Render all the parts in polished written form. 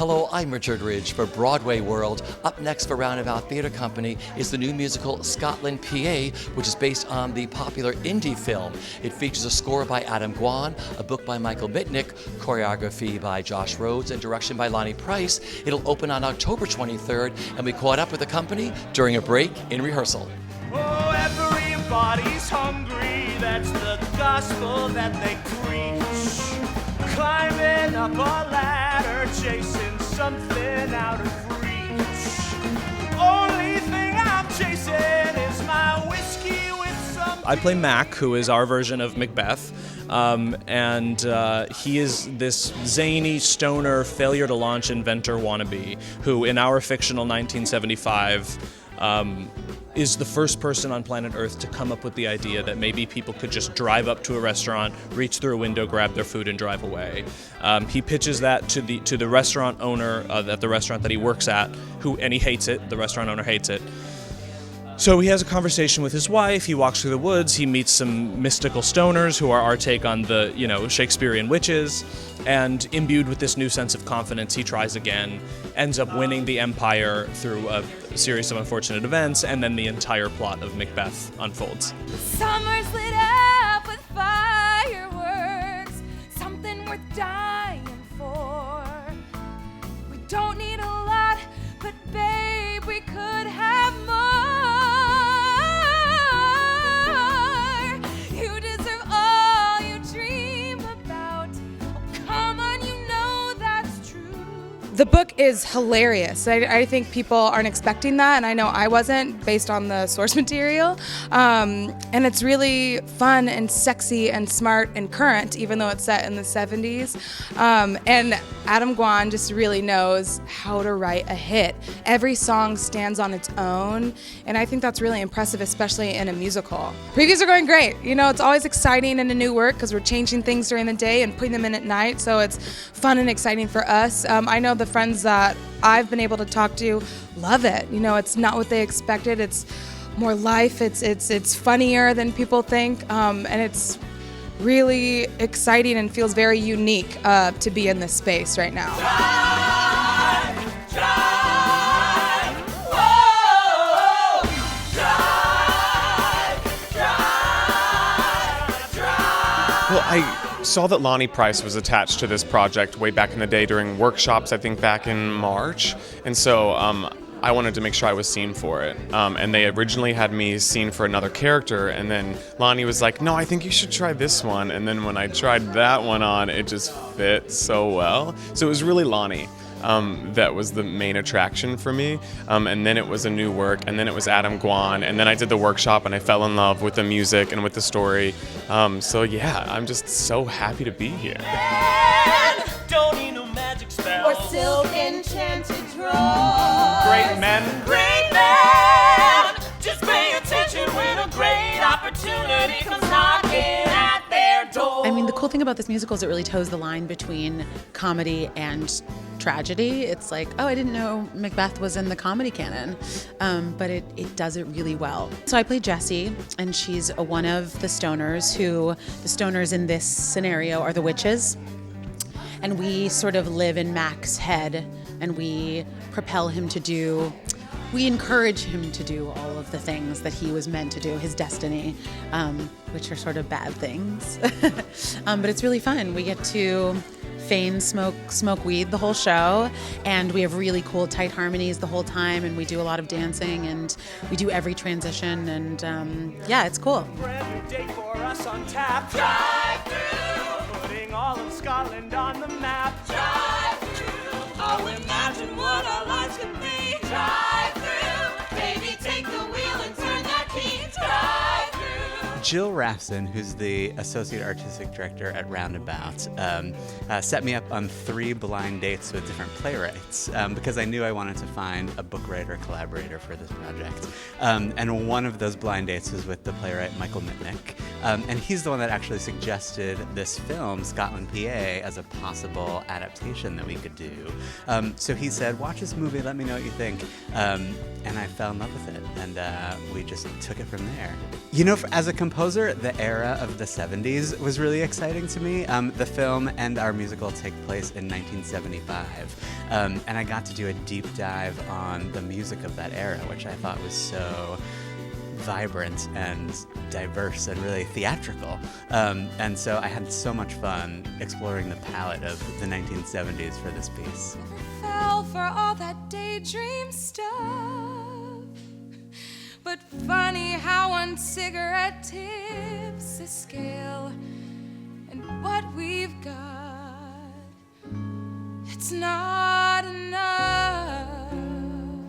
Hello, I'm Richard Ridge for BroadwayWorld. Up next for Roundabout Theatre Company is the new musical Scotland, PA, which is based on the popular indie film. It features a score by Adam Gwon, a book by Michael Mitnick, choreography by Josh Rhodes, and direction by Lonny Priceand. It'll open on October 23rd, and we caught up with the company during a break in rehearsal. Oh, everybody's hungry, that's the gospel that they preach. Climbing up a ladder, chasing something out of reach. Only thing I'm chasing is my whiskey with some... I play Mac, who is our version of Macbeth. And he is this zany, stoner, failure-to-launch inventor wannabe who, in our fictional 1975, is the first person on planet Earth to come up with the idea that maybe people could just drive up to a restaurant, reach through a window, grab their food, and drive away. He pitches that to the restaurant owner at the restaurant that he works at, and he hates it. The restaurant owner hates it. So he has a conversation with his wife. He walks through the woods. He meets some mystical stoners who are our take on the, Shakespearean witches. And imbued with this new sense of confidence, he tries again, ends up winning the empire through a series of unfortunate events, and then the entire plot of Macbeth unfolds. Summer's lit up with fireworks, something worth dying for. We don't need a lot, but babe, we could have more. You deserve all you dream about. Come on, you know that's true. The book is hilarious. I think people aren't expecting that, and I know I wasn't based on the source material. And it's really fun and sexy and smart and current, even though it's set in the 70s. And Adam Gwon just really knows how to write a hit. Every song stands on its own, and I think that's really impressive, especially in a musical. Previews are going great. It's always exciting in a new work because we're changing things during the day and putting them in at night, so it's fun and exciting for us. I know the friends that I've been able to talk to love it. It's not what they expected. It's more life. It's funnier than people think, and it's really exciting and feels very unique to be in this space right now. Well, I saw that Lonny Priceand was attached to this project way back in the day during workshops, I think back in March. And so I wanted to make sure I was seen for it. And they originally had me seen for another character, and then Lonny was like, no, I think you should try this one. And then when I tried that one on, it just fit so well. So it was really Lonny. That was the main attraction for me. And then it was a new work, and then it was Adam Gwon, and then I did the workshop and I fell in love with the music and with the story. So yeah, I'm just so happy to be here. Don't need no magic spell Or silk enchanted throne. Great men, just pay attention when a great opportunity comes knocking at their door. I mean, the cool thing about this musical is it really toes the line between comedy and tragedy. It's like, oh, I didn't know Macbeth was in the comedy canon, but it does it really well. So I play Jessie, and she's one of the stoners the stoners in this scenario are the witches. And we sort of live in Mac's head, and we encourage him to do all of the things that he was meant to do, his destiny, which are sort of bad things. But it's really fun. We get to feign smoke weed the whole show, and we have really cool tight harmonies the whole time, and we do a lot of dancing, and we do every transition, and yeah, it's cool. Brand new date for us on tap. Drive through, putting all of Scotland on the map. Drive through, oh, imagine what our lives could be. Drive through, baby, take the wheel and turn that key. Drive through. Jill Rafson, who's the Associate Artistic Director at Roundabout, set me up on 3 blind dates with different playwrights because I knew I wanted to find a book writer collaborator for this project. And one of those blind dates was with the playwright Michael Mitnick. And he's the one that actually suggested this film, Scotland, PA, as a possible adaptation that we could do. So he said, watch this movie, let me know what you think. And I fell in love with it, and we just took it from there. As a composer, composer, the era of the 70s was really exciting to me. The film and our musical take place in 1975, and I got to do a deep dive on the music of that era, which I thought was so vibrant and diverse and really theatrical. And so I had so much fun exploring the palette of the 1970s for this piece. Fell for all that daydream stuff. But funny how one cigarette tips the scale, and what we've got, it's not enough.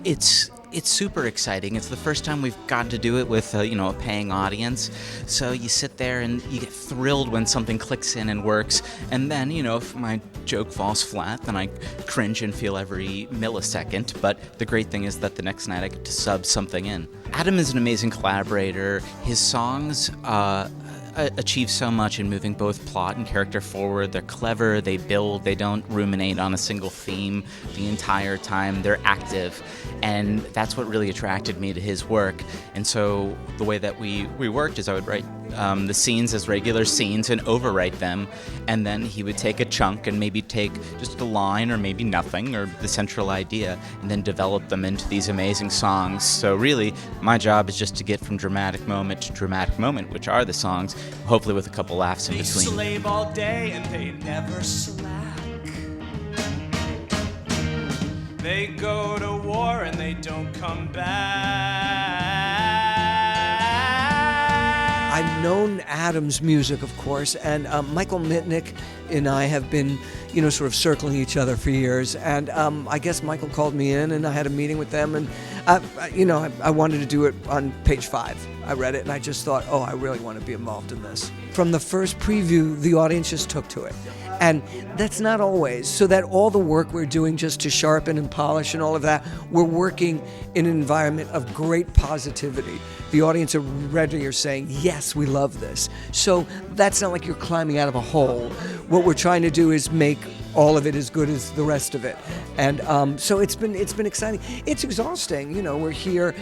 It's super exciting. It's the first time we've gotten to do it with a paying audience. So you sit there and you get thrilled when something clicks in and works. And then, if my joke falls flat, then I cringe and feel every millisecond. But the great thing is that the next night I get to sub something in. Adam is an amazing collaborator. His songs achieve so much in moving both plot and character forward. They're clever, they build, they don't ruminate on a single theme the entire time. They're active, and that's what really attracted me to his work. And so the way that we worked is I would write the scenes as regular scenes and overwrite them, and then he would take a chunk and maybe take just a line or maybe nothing or the central idea and then develop them into these amazing songs. So really my job is just to get from dramatic moment to dramatic moment, which are the songs, hopefully with a couple laughs in between. They slave all day and they never slack. They go to war and they don't come back. I've known Adam's music, of course, and Michael Mitnick and I have been, sort of circling each other for years. And I guess Michael called me in, and I had a meeting with them, and I wanted to do it on page 5. I read it, and I just thought, I really want to be involved in this. From the first preview, the audience just took to it. And that's not always, so that all the work we're doing just to sharpen and polish and all of that, we're working in an environment of great positivity. The audience already are saying, yes, we love this. So that's not like you're climbing out of a hole. What we're trying to do is make all of it as good as the rest of it. And so it's been exciting. It's exhausting, we're here,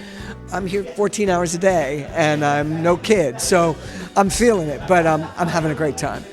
I'm here 14 hours a day, and I'm no kid, so I'm feeling it, but I'm having a great time.